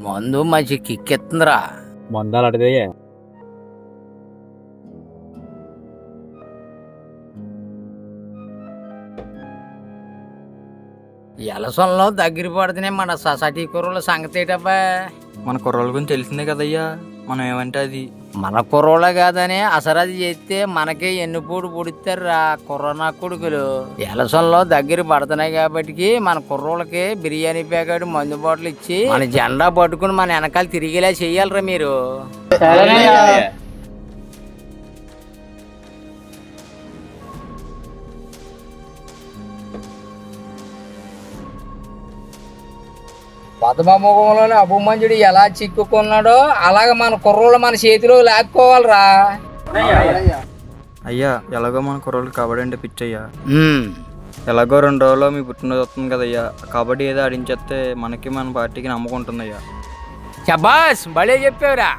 మందు మంచి కిక్కెత్తుందిరా. మందాలు అడిదే ఎలసంలో దగ్గర పడితేనే మన సొసైటీ కుర్రోళ్ళ సంగతి ఏంటబ్బా. మన కుర్రోళ్ళ గురించి తెలిసిందే కదయ్యా, మనం ఏమంటే అది. మన కుర్రోళ్ళే కాదని అసలు అది చేస్తే మనకే ఎన్నుపూడు పుడితారురా కరోనా కొడుకులు. ఎలసంలో దగ్గర పడుతున్నాయి కాబట్టి మన కుర్రోళ్ళకి బిర్యానీ ప్యాకెట్ మందు బాటలు ఇచ్చి మన జెండా పట్టుకుని మన వెనకాల తిరిగేలా చెయ్యాలరా మీరు. పద్మముఖంలోని అభిమన్యుడు ఎలా చిక్కుకున్నాడో అలాగ మన కుర్రోళ్ళు మన చేతిలో లాక్కోవాలరా. అయ్యా ఎలాగో మన కుర్రోళ్ళు కబడ్డీ అంటే పిచ్చయ్యా. ఎలాగో 2 రోజుల్లో మీ పుట్టినరోజు వస్తుంది కదయ్యా, కబడ్డీ ఏదో ఆడించేస్తే మనకి మన పార్టీకి నమ్మకం ఉంటుందయ్యా. శబాస్ భలే చెప్పావురా.